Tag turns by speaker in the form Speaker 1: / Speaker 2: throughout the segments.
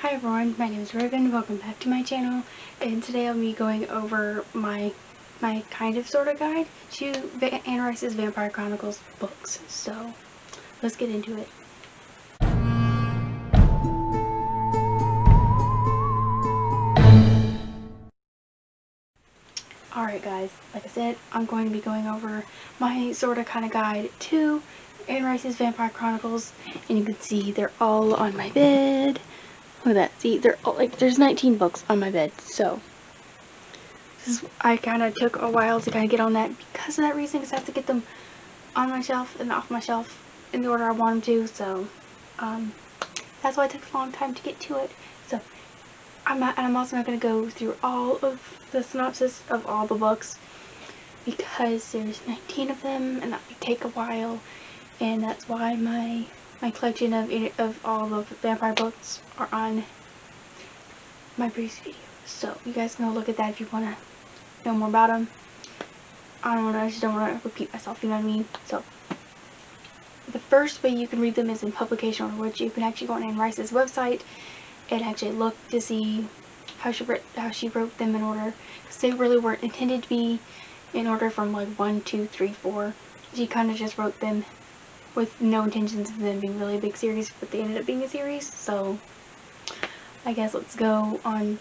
Speaker 1: Hi everyone, my name is Raven, welcome back to my channel, and today I'll be going over my kind of sorta guide to Anne Rice's Vampire Chronicles books. So, let's get into it. Alright guys, like I said, I'm going to be going over my sorta kind of guide to Anne Rice's Vampire Chronicles, and you can see they're all on my bed. Look at that. See, they're all, like, there's 19 books on my bed, so I kind of took a while to kind of get on that because of that reason, because I have to get them on my shelf and off my shelf in the order I want them to, so that's why it took a long time to get to it. So I'm also not going to go through all of the synopsis of all the books because there's 19 of them and that would take a while, and that's why my collection of all the vampire books are on my previous video. So you guys can go look at that if you want to know more about them. I just don't want to repeat myself, you know what I mean? So the first way you can read them is in publication order, which you can actually go on Anne Rice's website and actually look to see how she wrote them in order, because they really weren't intended to be in order from like 1, 2, 3, 4. She kind of just wrote them with no intentions of them being really a big series, but they ended up being a series. So I guess let's go on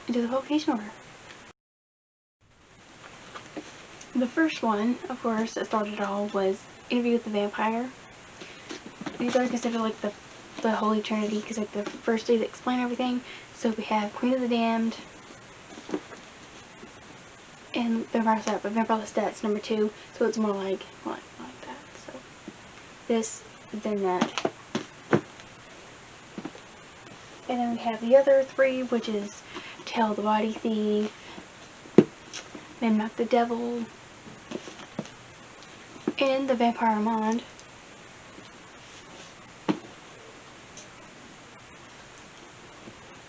Speaker 1: into the publication order. The first one, of course, that started it all was Interview with the Vampire. These are considered like the Holy Trinity, because like the first three that explain everything. So we have Queen of the Damned and Vampire Lestat, but Vampire Lestat's number 2, so it's more like that. So this, then that. And then we have the other 3, which is Tale the Body Thief, Mimic the Devil, and the Vampire Armand.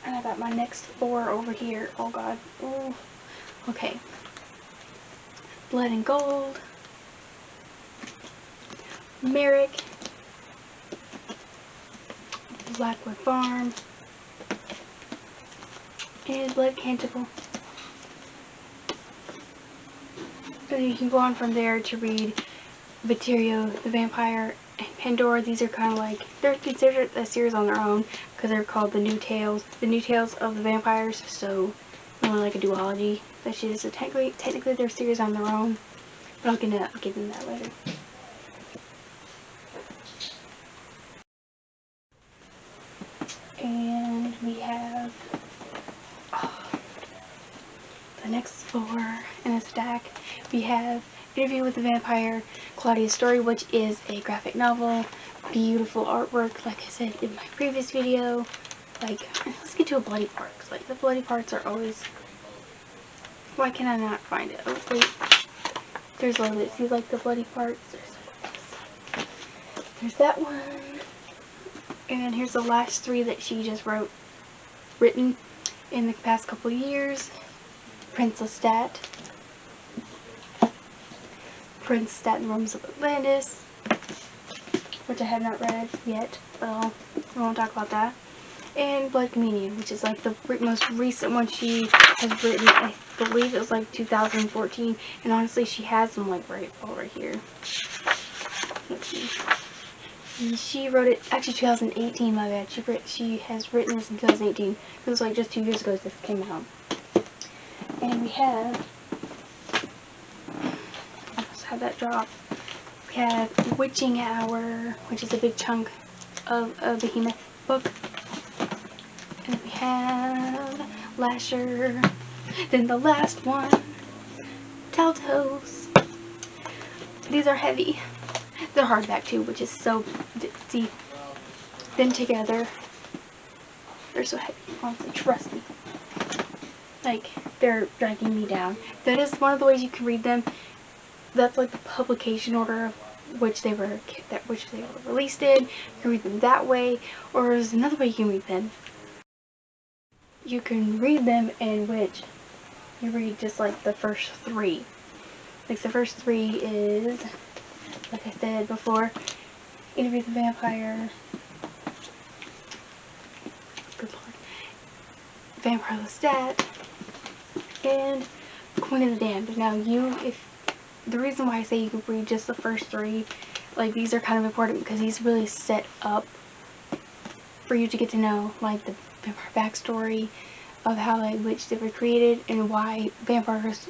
Speaker 1: And I got my next 4 over here. Oh god. Ooh. Okay. Blood and Gold, Merrick, Blackwood Farm, and Blood Canticle. And you can go on from there to read Viterio the Vampire and Pandora. These are kind of like, they're considered a series on their own because they're called the New Tales of the Vampires, so more like a duology. That is, so technically they're series on their own, but I'll get into that later. And we have the next 4 in a stack. We have Interview with the Vampire, Claudia's Story, which is a graphic novel. Beautiful artwork, like I said in my previous video. Like, let's get to a bloody part, because like the bloody parts are always... Why can I not find it? Oh wait, there's a little bit. See, like the bloody parts. There's that one. And here's the last 3 that she just written in the past couple years. Prince Lestat, Prince Lestat and the Realms of Atlantis, which I have not read yet, but we won't talk about that. And Blood Communion, which is like the most recent one she has written. I believe it was like 2014, and honestly she has them like right over here. Let's see. She wrote it, actually 2018, my bad. She has written this in 2018. It was like just 2 years ago this came out. And we have, I almost had that drop. We have Witching Hour, which is a big chunk of a Behemoth book. And we have Lasher. Then the last one, Telltales. These are heavy. They're hardback too, which is so, see, them together, they're so heavy, honestly, trust me. Like, they're dragging me down. That is one of the ways you can read them. That's like the publication order of which they were released in. You can read them that way, or there's another way you can read them. You can read them in which you read just like the first 3. Like the first 3 is, like I said before, Interview with the Vampire, Vampire Lestat, and Queen of the Damned. Now the reason why I say you can read just the first 3, like these are kind of important because these really set up for you to get to know like the vampire backstory of how like which they were created and why vampires,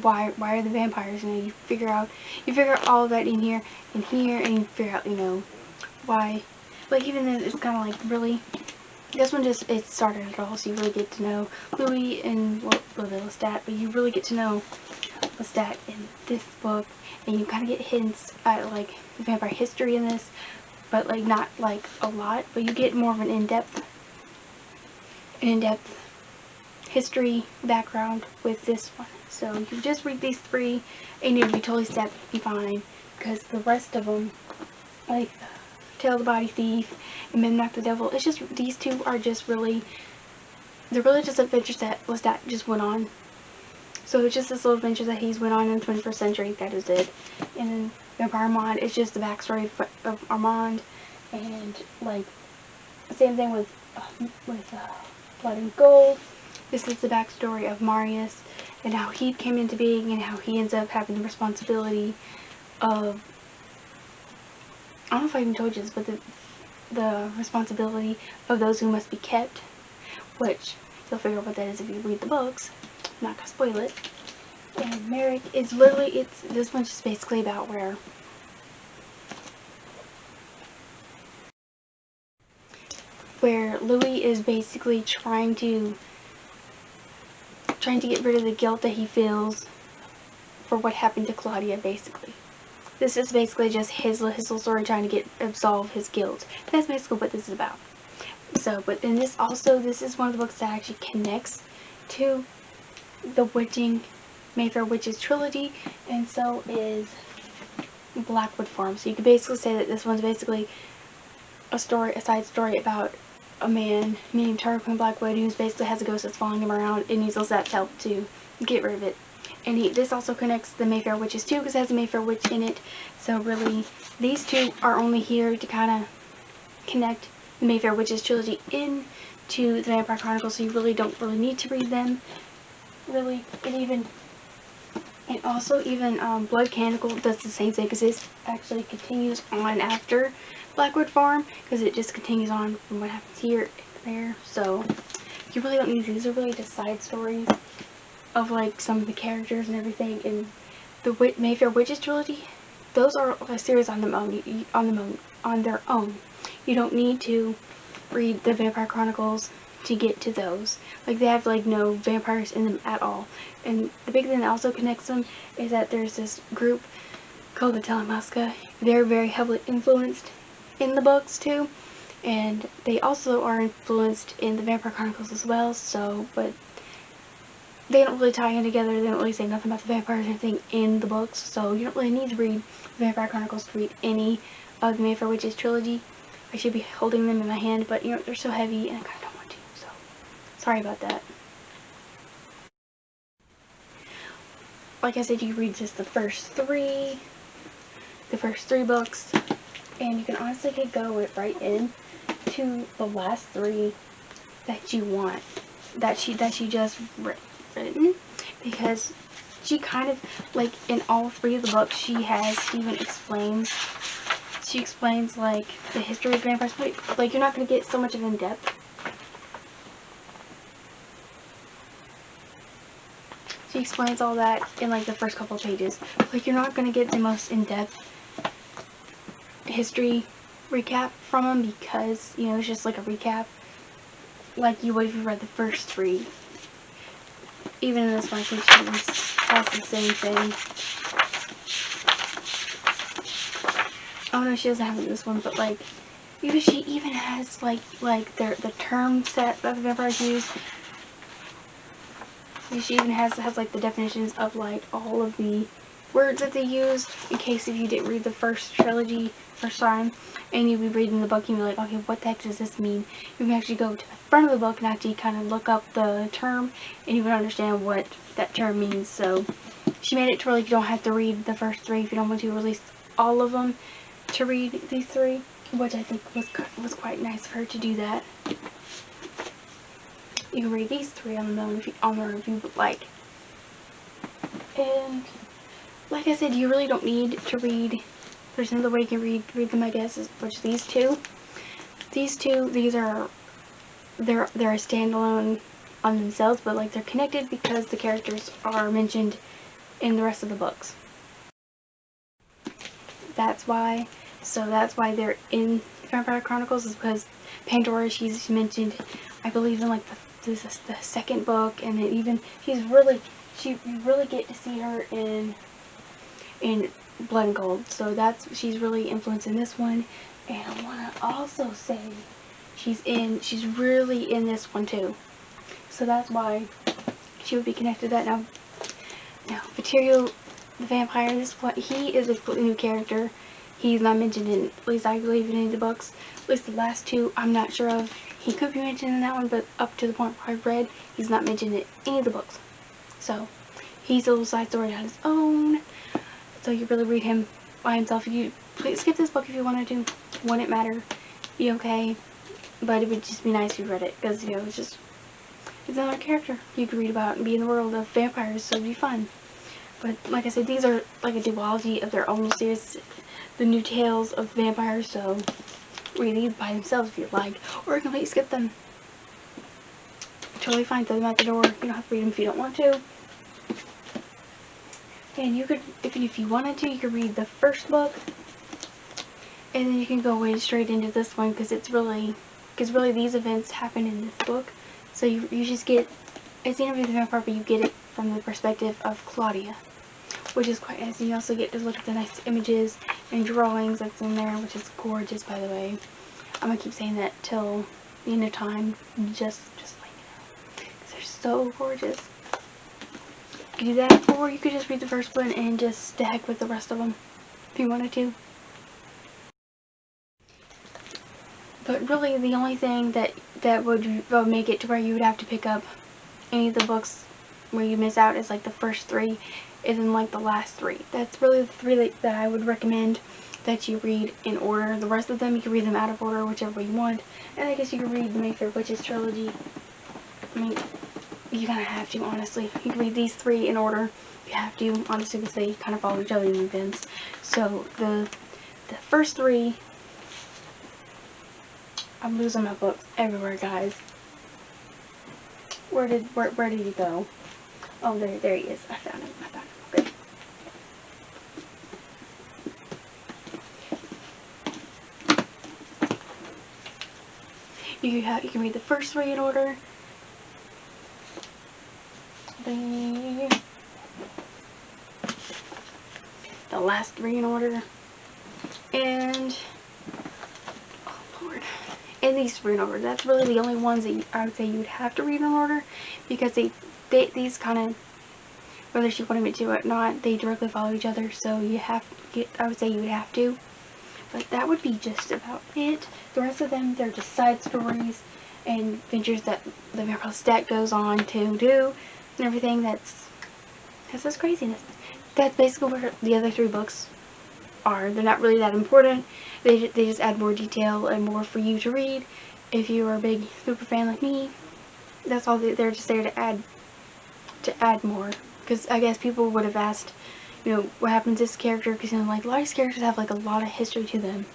Speaker 1: why are the vampires, you know, you figure out all of that in here, and you figure out, you know, why, like even then it's kind of like really, this one just, it started it all, so you really get to know Louis and Lestat, but you really get to know Lestat in this book, and you kind of get hints at like vampire history in this, but like not like a lot, but you get more of an in-depth history background with this one. So you can just read these 3 and you'll be totally set, be fine, because the rest of them, like Tale of the Body Thief and Midnight the Devil, it's just, these 2 are just really, they're really just adventures that Lestat just went on. So it's just this little adventure that he's went on in the 21st century, that is it. And then Vampire Armand, it's just the backstory of Armand, and like same thing with Blood and Gold. This is the backstory of Marius and how he came into being and how he ends up having the responsibility of, I don't know if I even told you this, but the responsibility of those who must be kept, which you'll figure out what that is if you read the books. I'm not gonna spoil it. And Merrick is literally, this one's just basically about where Louis is basically trying to get rid of the guilt that he feels for what happened to Claudia, basically. This is basically just his little story trying to absolve his guilt. That's basically what this is about. So, but then this is one of the books that actually connects to the Mayfair Witches trilogy, and so is Blackwood Farm. So you could basically say that this one's basically a side story about a man named Tarquin Blackwood who basically has a ghost that's following him around and needs Lestat's help to get rid of it. And this also connects the Mayfair Witches too, because it has a Mayfair Witch in it. So really, these 2 are only here to kind of connect the Mayfair Witches trilogy into the Vampire Chronicles, so you really don't need to read them. Really, and also even Blood Canonical does the same thing, because this actually continues on after Blackwood Farm, because it just continues on from what happens here and there. So you really don't need these. Are really just side stories of like some of the characters and everything. And the Mayfair Witches trilogy, those are a series on their own. You don't need to read the Vampire Chronicles to get to those. Like, they have like no vampires in them at all. And the big thing that also connects them is that there's this group called the Telemasca. They're very heavily influenced in the books too, and they also are influenced in the Vampire Chronicles as well. So, but they don't really tie in together. They don't really say nothing about the vampires or anything in the books, so you don't really need to read the Vampire Chronicles to read any of the Mayfair Witches trilogy. I should be holding them in my hand, but you know, they're so heavy and I kind of don't want to, so sorry about that. Like I said, you read just the first 3 books, and you can honestly go right in to the last 3 that you want, that she just written, because she kind of, like, in all 3 of the books, she explains like the history of vampires, but like you're not going to get so much of in-depth. She explains all that in like the first couple of pages. Like, you're not going to get the most in-depth history recap from them, because, you know, it's just like a recap like you would if you read the first 3. Even in this one, I think she has the same thing. Oh no, she doesn't have it in this one, but like, she even has like the term set that the vampires use. She even has like the definitions of like all of the words that they use, in case if you didn't read the first trilogy first time and you'd be reading the book and you'd be like, okay, what the heck does this mean? You can actually go to the front of the book and actually kind of look up the term, and you can understand what that term means. So she made it to where like you don't have to read the first 3 if you don't want to, release all of them to read these 3, which I think was quite nice of her to do that. you can read these 3 on the if you would like. And like I said, you really don't need to read. There's another way you can read them, I guess, which these two. These are they're a standalone on themselves, but like they're connected because the characters are mentioned in the rest of the books. That's why. So that's why they're in Vampire Chronicles, is because Pandora, she's mentioned, I believe, in like the 2nd book, and then even you really get to see her in Blood and Gold. So she's really influencing this one. And I want to also say she's really in this one too. So that's why she would be connected to that. Now Viterio the Vampire, he is a completely new character. He's not mentioned in, at least I believe, in any of the books. At least the last 2, I'm not sure of. He could be mentioned in that one, but up to the point I've read, he's not mentioned in any of the books. So he's a little side story on his own. So you really read him by himself. Please skip this book if you wanted to. Wouldn't matter. Be okay. But it would just be nice if you read it, because it's another character you could read about and be in the world of vampires. So it'd be fun. But like I said, these are like a duology of their own series, the new tales of vampires. So read these by themselves if you'd like, or completely skip them. Totally fine. Throw them out the door. You don't have to read them if you don't want to. And you could, if you wanted to, you could read the 1st book, and then you can go straight into this one, because really these events happen in this book. So you just get, it's the interview with the vampire, but you get it from the perspective of Claudia, which is quite nice. And you also get to look at the nice images and drawings that's in there, which is gorgeous, by the way. I'm gonna keep saying that till the end of time, just like because they're so gorgeous. You could do that, or you could just read the 1st one and just the heck with the rest of them if you wanted to. But really, the only thing that would make it to where you would have to pick up any of the books where you miss out is like the first 3, and then like the last 3. That's really the 3 that I would recommend that you read in order. The rest of them, you can read them out of order, whichever way you want. And I guess you can read the Mayfair Witches trilogy. I mean, you kind of have to, honestly. You can read these 3 in order. You have to, honestly, because they kind of follow each other in events. So the first 3, I'm losing my books everywhere, guys. Where did he go? Oh, there he is. I found him. Okay. You can read the first 3 in order. The last 3 in order. And oh Lord. And these 3 in order. That's really the only ones that I would say you would have to read in order, because these kind of, whether she wanted me to or not, they directly follow each other. So I would say you would have to. But that would be just about it. The rest of them, they're just side stories and adventures that the Vampire Stack goes on to do, and everything. That's this craziness. That's basically where the other 3 books are. They're not really that important. They just add more detail and more for you to read. If you are a big super fan like me, that's all. They're just there to add more. Because I guess people would have asked, what happens to this character? Because like a lot of these characters have like a lot of history to them.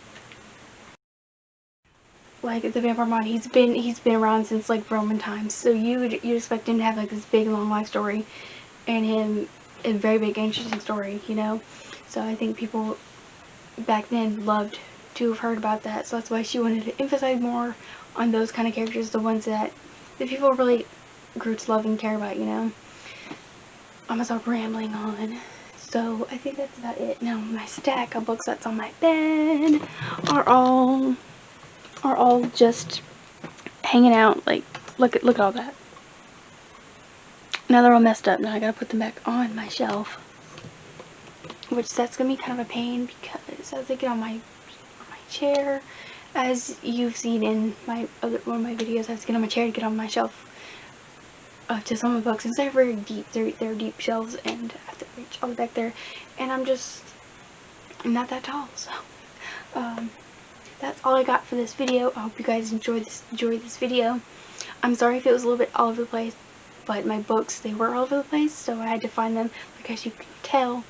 Speaker 1: Like the Vampire Mod, he's been around since like Roman times. So you'd expect him to have like this big long life story, and him a very big interesting story, So I think people back then loved to have heard about that. So that's why she wanted to emphasize more on those kind of characters, the ones that the people really grew to love and care about, I'm gonna stop rambling on. So I think that's about it. Now my stack of books that's on my bed are all just hanging out. Like look at all that. Now they're all messed up. Now I gotta put them back on my shelf, which that's gonna be kind of a pain, because as they get on my chair, as you've seen in one of my videos, I have to get on my chair to get on my shelf to some of the books, since they're very deep. They're deep shelves, and I have to reach all the way back there, and I'm not that tall, so that's that's all I got for this video. I hope you guys enjoyed this video. I'm sorry if it was a little bit all over the place, but my books, they were all over the place, so I had to find them. Like, as you can tell,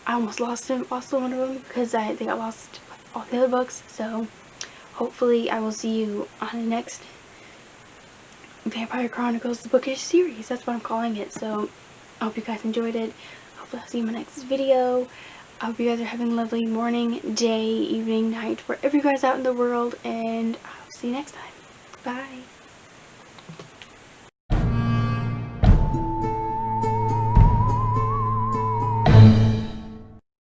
Speaker 1: I almost lost one of them because they got lost with all the other books. So hopefully I will see you on the next Vampire Chronicles, the bookish series. That's what I'm calling it. So I hope you guys enjoyed it. Hopefully I'll see you in my next video. I hope you guys are having a lovely morning, day, evening, night, wherever you guys are out in the world, and I'll see you next time. Bye.